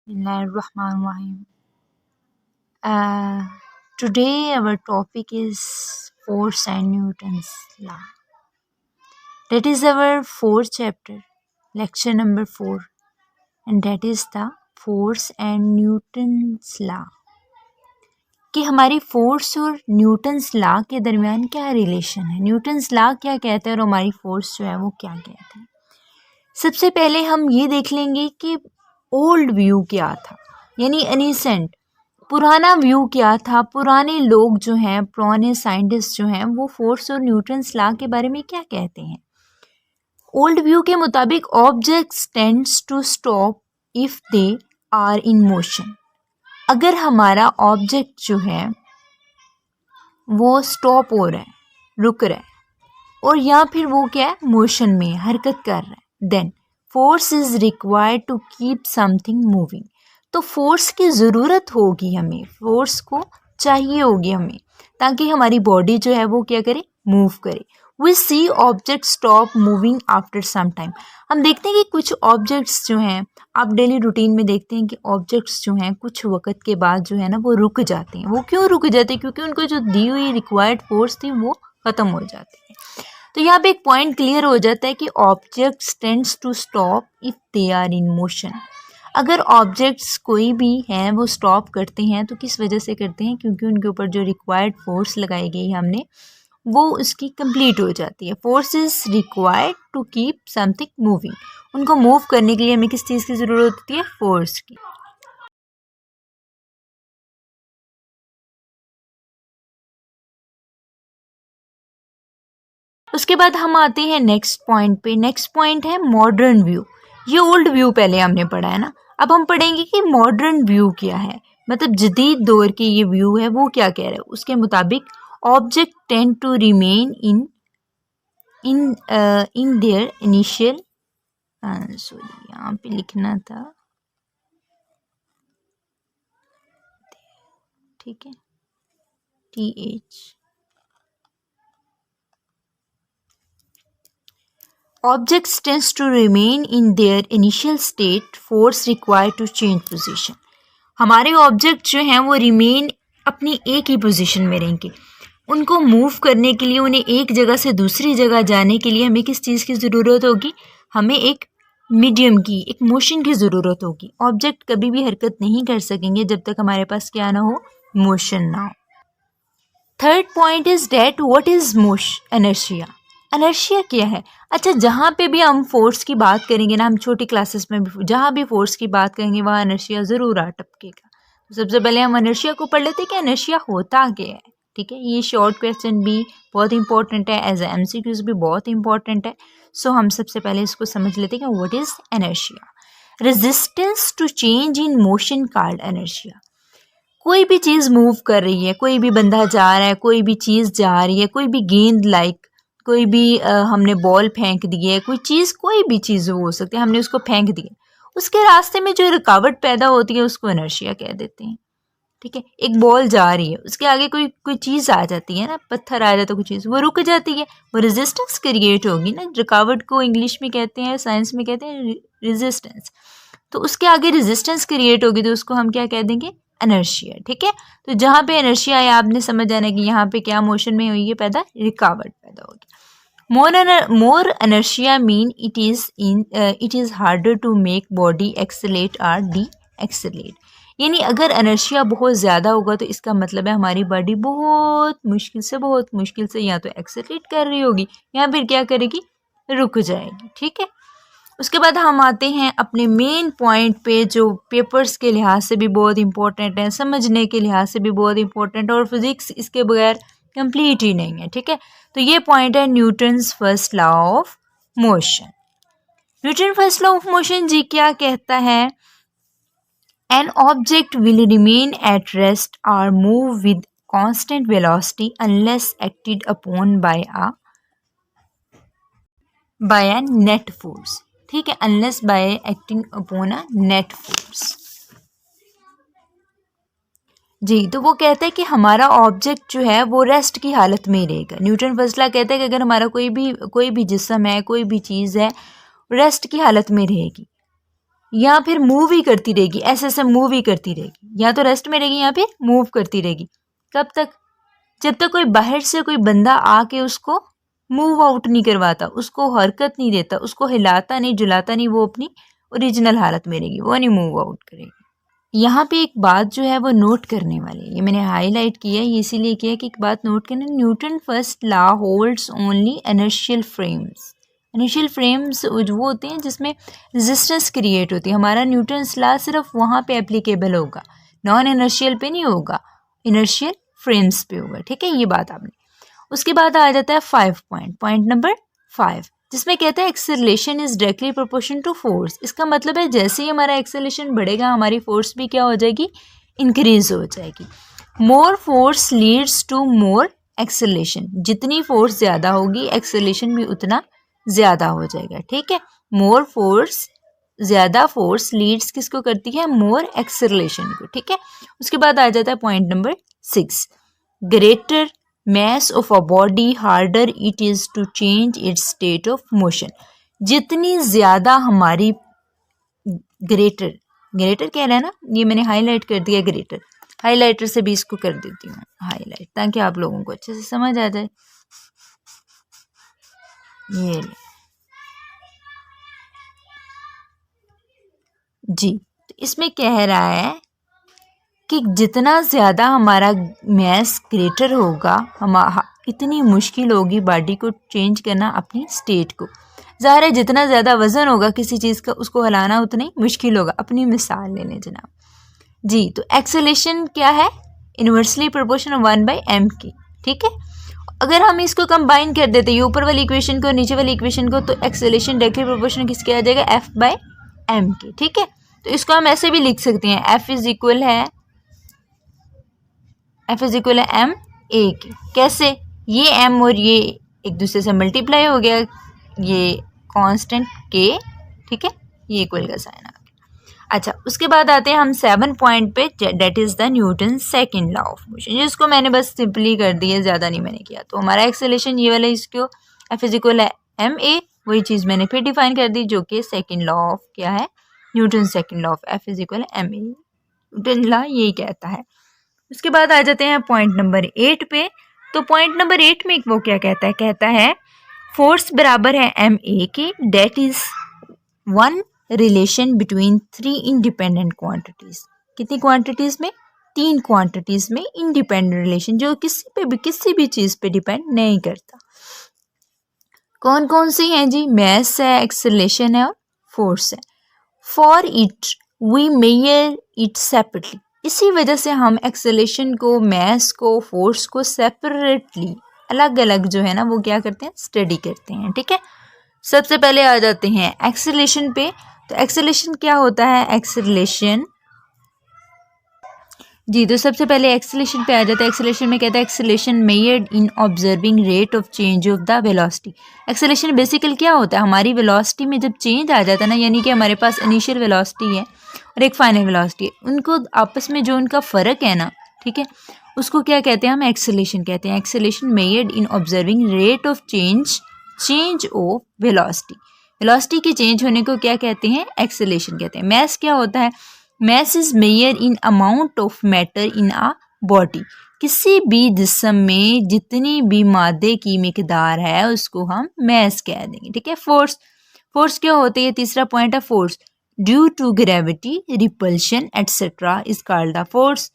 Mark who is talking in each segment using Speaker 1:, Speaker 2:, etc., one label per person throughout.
Speaker 1: Bismillahirrahmanirrahim. Today our topic is force and Newton's law. That is our fourth chapter, lecture number 4, and that is the force and Newton's law. कि हमारी force और Newton's law के दरमियान क्या relation है, Newton's law क्या कहता है और हमारी फोर्स जो है वो क्या कहता है. सबसे पहले हम ये देख लेंगे कि ओल्ड व्यू क्या था, यानी एनिसेंट पुराना व्यू क्या था. पुराने लोग जो हैं, पुराने साइंटिस्ट जो हैं, वो फोर्स और न्यूटन्स लॉ के बारे में क्या कहते हैं. ओल्ड व्यू के मुताबिक objects tends to stop if they are in motion. अगर हमारा ऑब्जेक्ट जो है वो स्टॉप हो रहा है, रुक रहा है, और या फिर वो क्या है, मोशन में हरकत कर रहा है, then force is required to keep something moving. तो फोर्स की ज़रूरत होगी, हमें फोर्स को चाहिए होगी हमें, ताकि हमारी बॉडी जो है वो क्या करे, मूव करे. We see object stop moving after some time. हम देखते हैं कि कुछ ऑब्जेक्ट्स जो हैं, आप डेली रूटीन में देखते हैं कि ऑब्जेक्ट्स जो हैं कुछ वक्त के बाद जो है ना वो रुक जाते हैं. वो क्यों रुक जाते हैं? क्योंकि उनको जो दी हुई रिक्वायर्ड फोर्स थी वो ख़त्म हो जाती है. तो यहाँ पे एक पॉइंट क्लियर हो जाता है कि objects tends to stop if they are in motion. अगर ऑब्जेक्ट्स कोई भी हैं वो स्टॉप करते हैं तो किस वजह से करते हैं? क्योंकि उनके ऊपर जो रिक्वायर्ड फोर्स लगाई गई हमने वो उसकी कंप्लीट हो जाती है. Force is required to keep something moving. उनको मूव करने के लिए हमें किस चीज़ की ज़रूरत होती है? फोर्स की. उसके बाद हम आते हैं नेक्स्ट पॉइंट पे. नेक्स्ट पॉइंट है मॉडर्न व्यू. ये ओल्ड व्यू पहले हमने पढ़ा है ना, अब हम पढ़ेंगे कि मॉडर्न व्यू क्या है, मतलब जदीद दौर की ये व्यू है वो क्या कह रहा है. उसके मुताबिक object tend to remain in their initial, sorry यहाँ पे लिखना था, ठीक है, TH. Objects tends to remain in their initial state, force required to change position. हमारे ऑब्जेक्ट जो हैं वो रिमेन अपनी एक ही पोजीशन में रहेंगे. उनको मूव करने के लिए, उन्हें एक जगह से दूसरी जगह जाने के लिए हमें किस चीज़ की ज़रूरत होगी? हमें एक मीडियम की, एक मोशन की ज़रूरत होगी. ऑब्जेक्ट कभी भी हरकत नहीं कर सकेंगे जब तक हमारे पास क्या ना हो, मोशन ना हो. Third point is that what is motion, inertia. Inertia क्या है? अच्छा, जहाँ पे भी हम फोर्स की बात करेंगे ना, हम छोटी क्लासेस में भी जहाँ भी फोर्स की बात करेंगे वहाँ इनर्शिया ज़रूर आ टपकेगा. तो सबसे पहले हम इनर्शिया को पढ़ लेते हैं कि इनर्शिया होता क्या है. ठीक है, ये शॉर्ट क्वेश्चन भी बहुत इंपॉर्टेंट है, एज MCQs भी बहुत इंपॉर्टेंट है. सो हम सबसे पहले इसको समझ लेते हैं कि what is inertia. Resistance to change in motion called inertia. कोई भी चीज़ मूव कर रही है, कोई भी बंदा जा रहा है, कोई भी चीज़ जा रही है, कोई भी गेंद लाइक, कोई भी हमने बॉल फेंक दी है, कोई चीज़, कोई भी चीज़ हो सकती है, हमने उसको फेंक दिया, उसके रास्ते में जो रुकावट पैदा होती है उसको इनर्शिया कह देते हैं. ठीक है, एक बॉल जा रही है, उसके आगे कोई चीज़ आ जाती है ना, पत्थर आ जाता है, कोई चीज़, वो रुक जाती है, वो रेजिस्टेंस क्रिएट होगी ना. रुकावट को इंग्लिश में कहते हैं, साइंस में कहते हैं रेजिस्टेंस. तो उसके आगे रेजिस्टेंस क्रिएट होगी तो उसको हम क्या कह देंगे? इनर्शिया. ठीक है, तो जहाँ पे इनर्शिया है आपने समझ जाना कि यहाँ पे क्या मोशन में हुई है पैदा, रुकावट पैदा होगी. More inertia mean it is harder to make body accelerate or de-accelerate. यानी अगर इनर्शिया बहुत ज़्यादा होगा तो इसका मतलब है हमारी बॉडी बहुत मुश्किल से या तो एक्सेलरेट कर रही होगी या फिर क्या करेगी, रुक जाएगी. ठीक है, उसके बाद हम आते हैं अपने मेन पॉइंट पे, जो पेपर्स के लिहाज से भी बहुत इंपॉर्टेंट है, समझने के लिहाज से भी बहुत इंपॉर्टेंट है, और फिजिक्स इसके बगैर कंप्लीट ही नहीं है. ठीक है, तो ये पॉइंट है Newton's first law of motion. Newton first law of motion जी क्या कहता है? An object will remain at rest or move with constant velocity unless acted upon by a net force. ठीक है, unless by acting upon a net force. जी, तो वो कहता है कि हमारा ऑब्जेक्ट जो है वो रेस्ट की हालत में ही रहेगा. न्यूटन फर्स्ट लॉ कहता है कि अगर हमारा कोई भी जिस्म है, कोई भी चीज़ है, रेस्ट की हालत में रहेगी. या फिर मूव ही करती रहेगी, ऐसे मूव ही करती रहेगी, या तो रेस्ट में रहेगी या फिर मूव करती रहेगी। कब तक? जब तक कोई बाहर से कोई बंदा आके उसको मूव आउट नहीं करवाता, उसको हरकत नहीं देता, उसको हिलाता नहीं जुलाता नहीं, वो अपनी ओरिजिनल हालत में रहेगी, वो नहीं मूव आउट करेगी। यहाँ पे एक बात जो है वो नोट करने वाली है, ये मैंने हाईलाइट किया है, ये इसीलिए किया है कि एक बात नोट करना, Newton first law holds only inertial frames. Inertial frames वो होते हैं जिसमें रेजिस्टेंस क्रिएट होती है। हमारा न्यूटन्स लॉ सिर्फ वहाँ पे एप्लीकेबल होगा, नॉन इनर्शियल पे नहीं होगा, इनर्शियल फ्रेम्स पे होगा। ठीक है, ये बात आपने। उसके बाद आ जाता है 5 पॉइंट नंबर 5, जिसमें कहता है acceleration is directly proportion to force. इसका मतलब है जैसे ही हमारा एक्सेलरेशन बढ़ेगा हमारी फोर्स भी क्या हो जाएगी, इंक्रीज हो जाएगी। More force leads to more acceleration, जितनी फोर्स ज़्यादा होगी एक्सेलरेशन भी उतना ज़्यादा हो जाएगा। ठीक है, मोर फोर्स, ज़्यादा फोर्स लीड्स किसको करती है, मोर एक्सेलरेशन को। ठीक है, उसके बाद आ जाता है point number 6, greater mass of a body harder it is to change its state of motion। जितनी ज़्यादा हमारी ग्रेटर, ग्रेटर कह रहा है ना, ये मैंने हाईलाइट कर दिया, ग्रेटर हाईलाइटर से भी इसको कर देती हूँ हाईलाइट, ताकि आप लोगों को अच्छे से समझ आ जाए। ये जी, तो इसमें कह रहा है कि जितना ज़्यादा हमारा मैस ग्रेटर होगा, हम इतनी मुश्किल होगी बॉडी को चेंज करना अपनी स्टेट को। ज़ाहिर है जितना ज़्यादा वज़न होगा किसी चीज़ का उसको हिलाना उतना ही मुश्किल होगा। अपनी मिसाल ले लें जनाब जी, तो एक्सेलरेशन क्या है, इन्वर्सली प्रोपोर्शनल 1/m की। ठीक है, अगर हम इसको कंबाइन कर देते हैं ऊपर वाली इक्वेशन को नीचे वाली इक्वेशन को, तो एक्सेलरेशन डायरेक्टली प्रोपोर्शनल किसके आ जाएगा, F/m की। ठीक है, तो इसको हम ऐसे भी लिख सकते हैं, F इज इक्वल है m a की। कैसे, ये m और ये एक दूसरे से मल्टीप्लाई हो गया, ये कांस्टेंट k, ठीक है, ये इक्वल का साइन आ गया। अच्छा, उसके बाद आते हैं हम 7 पॉइंट पे, that is the Newton second law of motion, जिसको मैंने बस सिंपली कर दिया, ज़्यादा नहीं मैंने किया। तो हमारा एक्सेलरेशन ये वाला, इसको F इज इक्वल है m a, वही चीज़ मैंने फिर डिफाइन कर दी जो कि सेकेंड लॉ ऑफ क्या है, Newton second law of F is equal m a, Newton law यही कहता है। उसके बाद आ जाते हैं पॉइंट नंबर 8 पे। तो पॉइंट नंबर 8 में वो क्या कहता है फोर्स बराबर है ma के, that is one relation between 3 independent quantities. कितनी क्वांटिटीज में, 3 क्वांटिटीज में इंडिपेंडेंट रिलेशन, जो किसी भी चीज पे डिपेंड नहीं करता। कौन कौन सी हैं जी, मैस है, एक्सेलरेशन है और फोर्स है। For it we measure it separately, इसी वजह से हम एक्सेलरेशन को, मैस को, फोर्स को सेपरेटली, अलग अलग जो है ना वो क्या करते हैं, स्टडी करते हैं। ठीक है, सबसे पहले आ जाते हैं एक्सेलरेशन पे। तो एक्सेलरेशन क्या होता है, एक्सेलरेशन जी, तो सबसे पहले एक्सेलरेशन पे आ जाता है। एक्सेलरेशन में कहता है acceleration measured in observing rate of change of the velocity. Acceleration basically क्या होता है, हमारी वेलोसिटी में जब चेंज आ जाता है ना, यानी कि हमारे पास इनिशियल वेलोसिटी है और एक फाइनल वेलोसिटी है, उनको आपस में जो उनका फ़र्क है ना, ठीक है, उसको क्या कहते हैं, हम एक्सेलरेशन कहते हैं। Acceleration measured in observing rate of change of velocity. Velocity के चेंज होने को क्या कहते हैं, एक्सेलरेशन कहते हैं। मैस क्या होता है, mass is measure in amount of matter in a body. किसी भी जिस्म में जितनी भी मादे की मिकदार है उसको हम मैस कह देंगे। ठीक है, फोर्स क्या होती है, तीसरा पॉइंट है force, due to gravity, repulsion etcetera is called a force.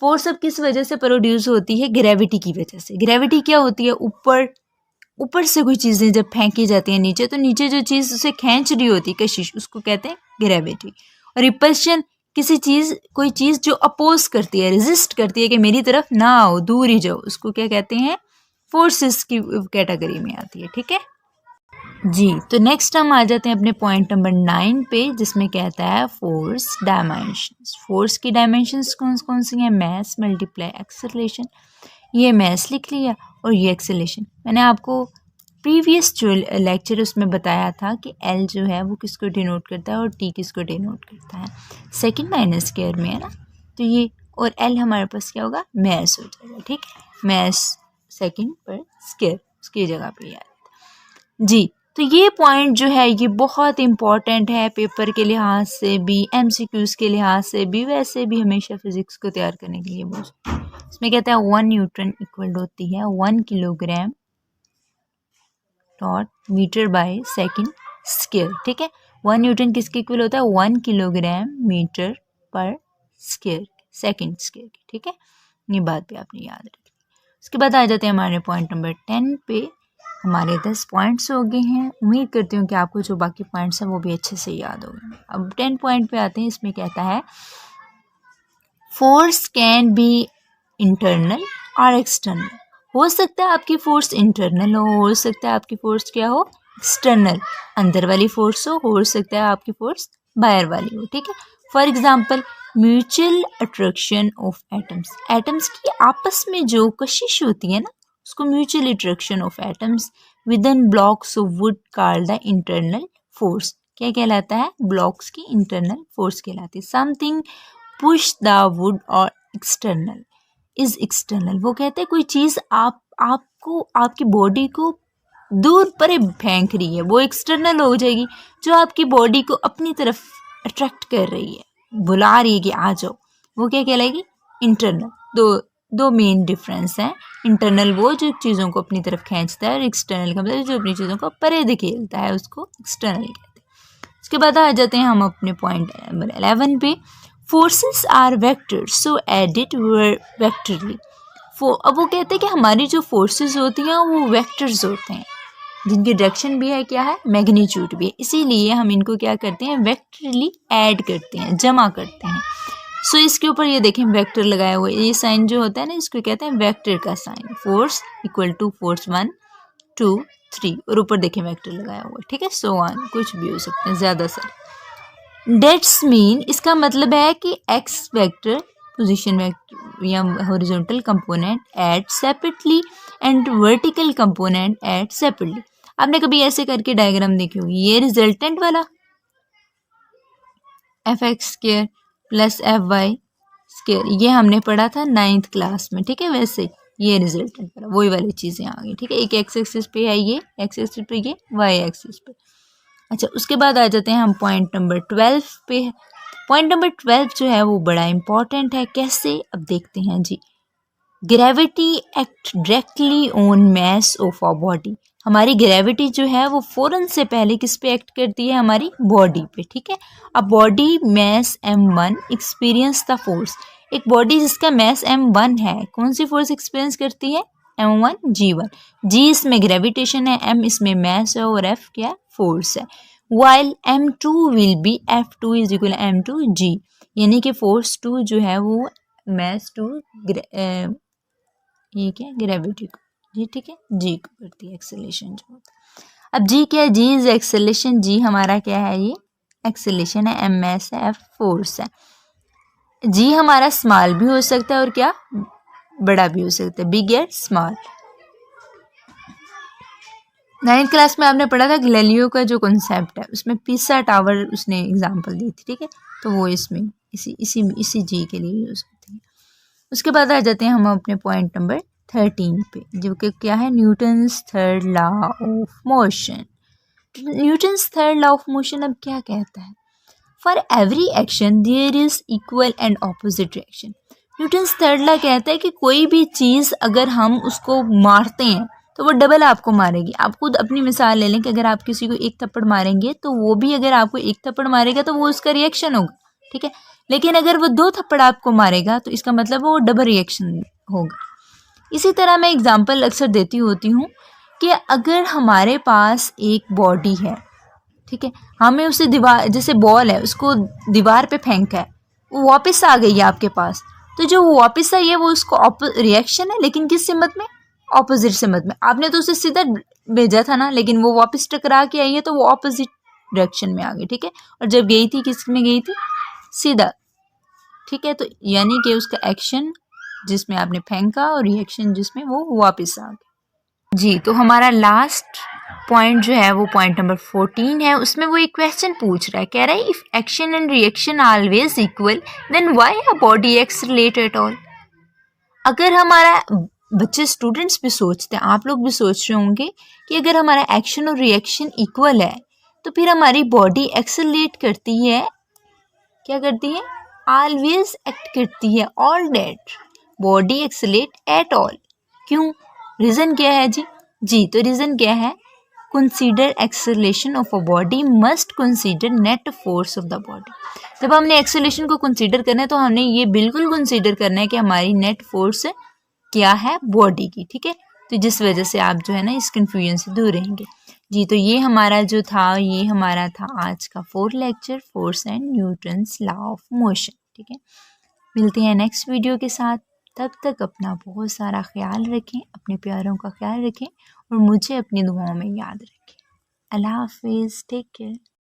Speaker 1: Force अब किस वजह से प्रोड्यूस होती है, ग्रेविटी की वजह से। ग्रेविटी क्या होती है, ऊपर से कोई चीज़ें जब फेंकी जाती हैं नीचे, तो नीचे जो चीज़ उसे खींच रही होती है, कशिश, उसको कहते हैं ग्रेविटी। और रिपल्शन, कोई चीज़ जो अपोज करती है, रेजिस्ट करती है कि मेरी तरफ ना आओ, दूर ही जाओ, उसको क्या कहते हैं, फोर्सेस की कैटेगरी में आती है। ठीक है जी, तो नेक्स्ट हम आ जाते हैं अपने पॉइंट नंबर 9 पे, जिसमें कहता है फोर्स डायमेंशंस। फोर्स की डायमेंशंस कौन सी हैं, मैस मल्टीप्लाई एक्सेलरेशन। ये मैस लिख लिया और ये एक्सेलरेशन। मैंने आपको प्रीवियस जो लेक्चर उसमें बताया था कि एल जो है वो किसको डिनोट करता है और टी किसको डिनोट करता है, सेकंड माइनस स्क्वायर में है ना, तो ये और एल हमारे पास क्या होगा, मैस हो जाएगा। ठीक है, मैस सेकंड पर स्क्वायर उसकी जगह पे याद जी। तो ये पॉइंट जो है ये बहुत इम्पॉर्टेंट है पेपर के लिहाज से भी, एमसीक्यूज के लिहाज से भी, वैसे भी हमेशा फिजिक्स को तैयार करने के लिए इसमें कहता है 1 न्यूटन इक्वल होती है 1 kilogram dot metre by second square. ठीक है, 1 न्यूटन किसके इक्वल होता है 1 किलोग्राम मीटर पर स्क्वायर सेकंड स्क्वायर। ठीक है, ये बात भी आपने याद रखी। उसके बाद आ जाते हैं हमारे पॉइंट नंबर 10 पे। हमारे 10 पॉइंट्स हो गए हैं। उम्मीद करती हूँ कि आपको जो बाकी पॉइंट्स हैं वो भी अच्छे से याद हो गए। अब 10 पॉइंट पे आते हैं। इसमें कहता है फोर्स कैन बी इंटरनल और एक्सटर्नल। हो सकता है आपकी फोर्स इंटरनल हो सकता है आपकी फोर्स क्या हो एक्सटर्नल, अंदर वाली फोर्स हो सकता है आपकी फोर्स बाहर वाली हो। ठीक है, for example mutual attraction of atoms. Atoms की आपस में जो कशिश होती है ना उसको mutual attraction of atoms with in blocks of would called the internal force. क्या कहलाता है, ब्लॉक्स की इंटरनल फोर्स कहलाती है। समथिंग पुश द वुड और एक्सटर्नल इज एक्सटर्नल। वो कहते हैं कोई चीज़ आपको आपकी बॉडी को दूर पर फेंक रही है वो एक्सटर्नल हो जाएगी। जो आपकी बॉडी को अपनी तरफ अट्रैक्ट कर रही है, बुला रही है कि आ जाओ, वो क्या कहलाएगी इंटरनल। दो मेन डिफरेंस हैं। इंटरनल वो जो चीज़ों को अपनी तरफ खींचता है और एक्सटर्नल का मतलब जो अपनी चीज़ों को परे धकेलता है उसको एक्सटर्नल कहते हैं। उसके बाद आ जाते हैं हम अपने पॉइंट नंबर 11 पे। Forces are vectors so added vectorially. अब वो कहते हैं कि हमारी जो फोर्सेस होती हैं वो वेक्टर्स होते हैं जिनकी डायरेक्शन भी है क्या है मैग्नीट्यूड भी है, इसीलिए हम इनको क्या करते हैं वेक्टरली ऐड करते हैं, जमा करते हैं। सो इसके ऊपर ये देखें वेक्टर लगाया हुआ है, ये साइन जो होता है ना इसको कहते हैं वेक्टर का sign. Force equal to force 1 2 3 और ऊपर देखें वेक्टर लगाया हुआ है। ठीक है, सो ऑन कुछ भी हो सकते हैं ज़्यादा सर। डेट्स मीन इसका मतलब है कि एक्स वेक्टर पोजीशन वेक्टर या horizontal component eight separately and vertical component eight separately. आपने कभी ऐसे करके डायग्राम देखी होगी, ये रिजल्टेंट वाला F X square plus F Y square ये हमने पढ़ा था 9th क्लास में। ठीक है, वैसे ये रिजल्टेंट वाला वही वाली चीज़ें आ गई। ठीक है, एक एक्स एक्सिस पे है ये एक्स एक्सिस पे, ये वाई एक्सिस पे। अच्छा, उसके बाद आ जाते हैं हम पॉइंट नंबर 12 पे। पॉइंट नंबर 12 जो है वो बड़ा इंपॉर्टेंट है। कैसे, अब देखते हैं जी। Gravity act directly on mass of a body. हमारी ग्रेविटी जो है वो फौरन से पहले किस पे एक्ट करती है, हमारी बॉडी पे। ठीक है, अब body mass m1 experience the force. एक बॉडी जिसका मास m1 है कौन सी फोर्स एक्सपीरियंस करती है m1 g1। g इसमें ग्रेविटेशन है, m इसमें मास है और f क्या फोर्स है। While m2 will be f2 is equal m2 g, यानी कि फोर्स 2 जो है वो मास 2 ये क्या ग्रेविटी को जी, ठीक है, जी को करती है एक्सेलेरेशन जो होता है। अब जी क्या है, जी इज एक्सेलेरेशन। जी हमारा क्या है, ये एक्सेलेरेशन है, एम एस है, एफ फोर्स है। जी हमारा स्मॉल भी हो सकता है और क्या बड़ा भी हो सकता है, बिग या स्मॉल। 9th क्लास में आपने पढ़ा था गैलीलियो का जो कॉन्सेप्ट है उसमें पिसा टावर उसने एग्जांपल दी थी। ठीक है, तो वो इसमें इसी जी के लिए यूज होती है। उसके बाद आ जाते हैं हम अपने पॉइंट नंबर 13 पे, जो कि क्या है Newton's third law of motion. Newton's third law of motion अब क्या कहता है, for every action there is equal and opposite reaction. Newton's third law कहता है कि कोई भी चीज़ अगर हम उसको मारते हैं तो वो डबल आपको मारेगी। आप खुद अपनी मिसाल ले लें कि अगर आप किसी को एक थप्पड़ मारेंगे तो वो भी अगर आपको एक थप्पड़ मारेगा तो वो उसका रिएक्शन होगा। ठीक है, लेकिन अगर वो 2 थप्पड़ आपको मारेगा तो इसका मतलब वो डबल रिएक्शन होगा। इसी तरह मैं एग्जांपल अक्सर देती होती हूँ कि अगर हमारे पास एक बॉडी है, ठीक है, हमें उसे दीवार जैसे बॉल है उसको दीवार पे फेंका है, वो वापस आ गई है आपके पास, तो जो वो वापस आई है वो उसको रिएक्शन है, लेकिन किस सिमत में, ऑपोजिट सिमत में। आपने तो उसे सीधा भेजा था ना, लेकिन वो वापस टकरा के आई है तो वो ऑपोजिट डायरेक्शन में आ गई। ठीक है, और जब गई थी किस में गई थी, सीधा। ठीक है, तो यानी कि उसका एक्शन जिसमें आपने फेंका और रिएक्शन जिसमें वो वापस आ गया जी। तो हमारा लास्ट पॉइंट जो है वो पॉइंट नंबर 14 है। उसमें वो एक क्वेश्चन पूछ रहा है, कह रहा है if action and reaction always equal then why a body accelerate at all. अगर हमारा बच्चे स्टूडेंट्स भी सोचते हैं, आप लोग भी सोच रहे होंगे कि अगर हमारा एक्शन और रिएक्शन इक्वल है तो फिर हमारी बॉडी एक्सेलरेट करती है, क्या करती है, ऑलवेज एक्ट करती है, all that body accelerate at all. क्यों, रीज़न क्या है जी तो रीज़न क्या है, consider acceleration of a body must consider net force of the body. जब हमने एक्सेलरेशन को कंसीडर करना है तो हमने ये बिल्कुल कंसीडर करना है कि हमारी नेट फोर्स क्या है बॉडी की, ठीक है। तो जिस वजह से आप जो है ना इस कन्फ्यूजन से दूर रहेंगे। जी तो ये हमारा जो था, ये हमारा था आज का 4th lecture, force and Newton's law of motion, ठीक है। मिलते हैं नेक्स्ट वीडियो के साथ, तब तक अपना बहुत सारा ख्याल रखें, अपने प्यारों का ख्याल रखें और मुझे अपनी दुआओं में याद रखें। अल्लाह हाफिज़, टेक केयर।